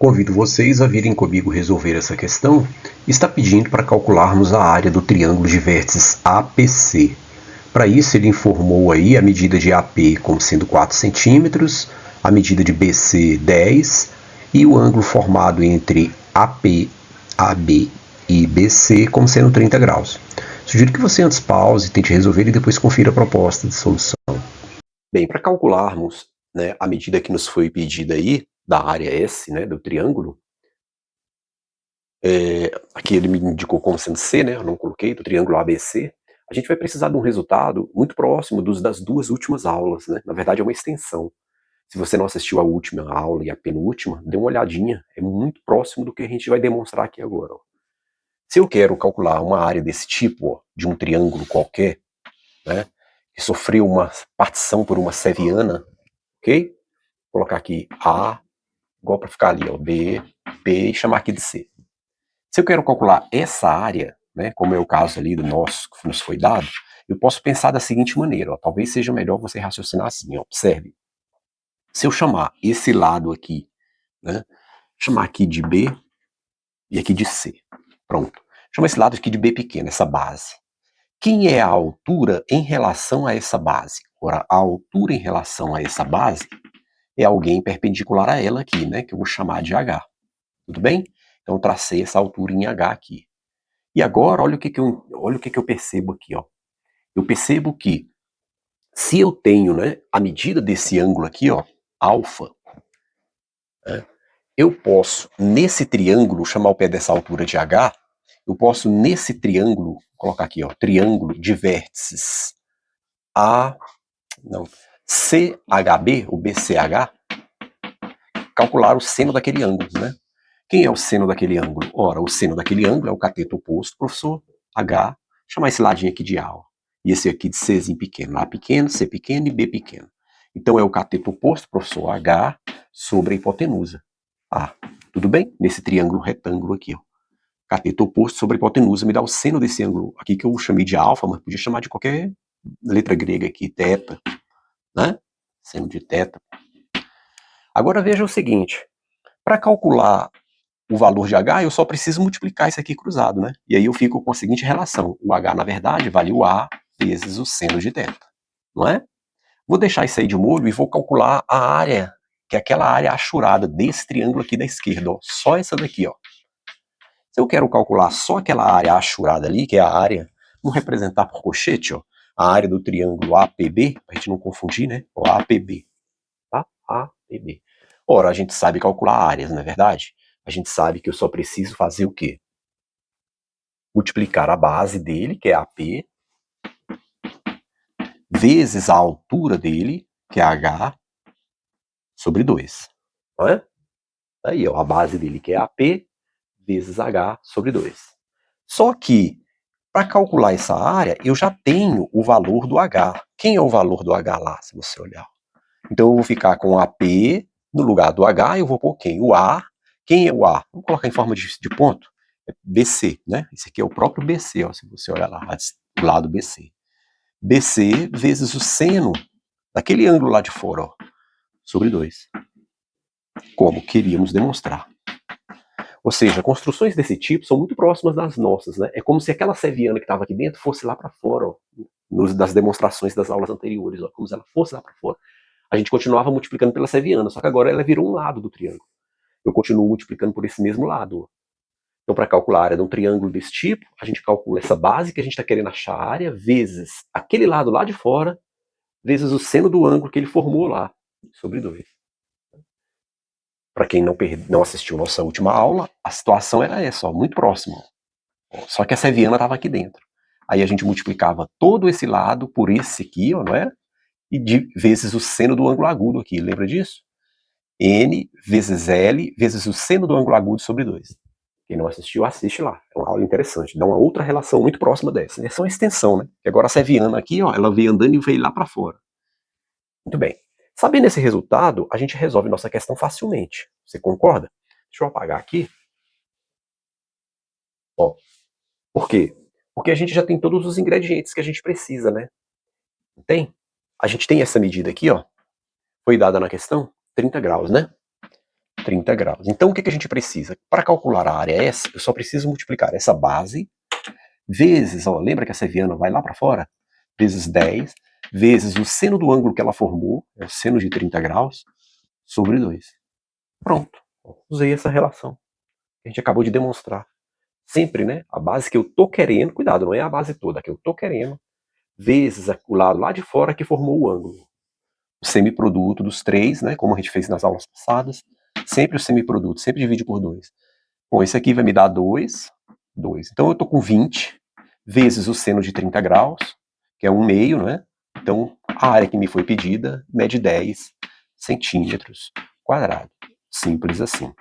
Convido vocês a virem comigo resolver essa questão. Está pedindo para calcularmos a área do triângulo de vértices APC. Para isso, ele informou aí a medida de AP como sendo 4 centímetros, a medida de BC 10 e o ângulo formado entre AP, AB e BC como sendo 30 graus. Sugiro que você antes pause, tente resolver e depois confira a proposta de solução. Bem, para calcularmos, né, a medida que nos foi pedida aí, da área S, né, do triângulo, aqui ele me indicou como sendo C, né, eu não coloquei, do triângulo ABC, a gente vai precisar de um resultado muito próximo das duas últimas aulas, né? Na verdade é uma extensão. Se você não assistiu a última aula e a penúltima, dê uma olhadinha, é muito próximo do que a gente vai demonstrar aqui agora. Ó. Se eu quero calcular uma área desse tipo, ó, de um triângulo qualquer, né, que sofreu uma partição por uma seviana, ok? Vou colocar aqui A, igual para ficar ali, ó, B, P e chamar aqui de C. Se eu quero calcular essa área, né, como é o caso ali do nosso que nos foi dado, eu posso pensar da seguinte maneira, ó, talvez seja melhor você raciocinar assim, ó, observe. Se eu chamar esse lado aqui, né, chamar aqui de B e aqui de C, pronto. Chama esse lado aqui de B pequeno, essa base. Quem é a altura em relação a essa base? Ora, a altura em relação a essa base é alguém perpendicular a ela aqui, né, que eu vou chamar de H. Tudo bem? Então, eu tracei essa altura em H aqui. E agora, olha o que eu percebo aqui. Ó. Eu percebo que se eu tenho, né, a medida desse ângulo aqui, ó, alfa, né, eu posso, nesse triângulo, chamar o pé dessa altura de H, eu posso, nesse triângulo, colocar aqui, ó, triângulo de vértices CHB, ou BCH, calcular o seno daquele ângulo, né? Quem é o seno daquele ângulo? Ora, o seno daquele ângulo é o cateto oposto, professor, H, chamar esse ladinho aqui de A, ó. E esse aqui de Czinho pequeno, A pequeno, C pequeno e B pequeno. Então é o cateto oposto, professor, H, sobre a hipotenusa. A. Tudo bem? Nesse triângulo retângulo aqui, ó. Cateto oposto sobre a hipotenusa me dá o seno desse ângulo aqui que eu chamei de alfa, mas podia chamar de qualquer letra grega aqui, teta, né? Seno de teta. Agora veja o seguinte, para calcular o valor de H, eu só preciso multiplicar isso aqui cruzado, né? E aí eu fico com a seguinte relação. O H, na verdade, vale o A vezes o seno de teta, não é? Vou deixar isso aí de molho e vou calcular a área, que é aquela área achurada desse triângulo aqui da esquerda, ó. Só essa daqui, ó. Se eu quero calcular só aquela área achurada ali, que é a área, vamos representar por cochete, ó, a área do triângulo APB, para a gente não confundir, né? Ó, APB, tá? APB. Ora, a gente sabe calcular áreas, não é verdade? A gente sabe que eu só preciso fazer o quê? Multiplicar a base dele, que é AP, vezes a altura dele, que é H, sobre 2. Não é? Aí, ó, a base dele, que é AP, vezes H sobre 2. Só que, para calcular essa área, eu já tenho o valor do H. Quem é o valor do H lá, se você olhar? Então, eu vou ficar com AP, no lugar do H, eu vou pôr quem? O A. Quem é o A? Vamos colocar em forma de ponto? É BC, né? Esse aqui é o próprio BC, ó, se você olhar lá, do lado BC. BC vezes o seno daquele ângulo lá de fora, ó, sobre 2. Como queríamos demonstrar. Ou seja, construções desse tipo são muito próximas das nossas, né? É como se aquela seviana que estava aqui dentro fosse lá para fora, ó, das demonstrações das aulas anteriores, ó, como se ela fosse lá para fora. A gente continuava multiplicando pela seviana, só que agora ela virou um lado do triângulo. Eu continuo multiplicando por esse mesmo lado. Ó. Então, para calcular a área de um triângulo desse tipo, a gente calcula essa base que a gente está querendo achar a área, vezes aquele lado lá de fora, vezes o seno do ângulo que ele formou lá, sobre 2. Para quem não assistiu nossa última aula, a situação era essa, ó, muito próxima. Só que a seviana estava aqui dentro. Aí a gente multiplicava todo esse lado por esse aqui, ó, não é? E vezes o seno do ângulo agudo aqui, lembra disso? N vezes L vezes o seno do ângulo agudo sobre 2. Quem não assistiu, assiste lá. É uma aula interessante. Dá uma outra relação muito próxima dessa. Essa é uma extensão, né? E agora a seviana aqui, ó, ela veio andando e veio lá para fora. Muito bem. Sabendo esse resultado, a gente resolve nossa questão facilmente. Você concorda? Deixa eu apagar aqui. Ó. Por quê? Porque a gente já tem todos os ingredientes que a gente precisa, né? Tem? A gente tem essa medida aqui, ó. Foi dada na questão 30 graus, né? 30 graus. Então o que a gente precisa? Para calcular a área S, eu só preciso multiplicar essa base vezes, ó, lembra que a seviana vai lá para fora? Vezes 10, vezes o seno do ângulo que ela formou, é o seno de 30 graus, sobre 2. Pronto. Usei essa relação. A gente acabou de demonstrar. Sempre, né? A base que eu tô querendo, cuidado, não é a base toda, a que eu tô querendo, vezes o lado lá de fora que formou o ângulo. O semiproduto dos três, né? Como a gente fez nas aulas passadas, sempre o semiproduto, sempre divide por 2. Bom, esse aqui vai me dar 2. Então eu tô com 20 vezes o seno de 30 graus, que é 1/2, né? Então a área que me foi pedida mede 10 centímetros quadrados. Simples assim.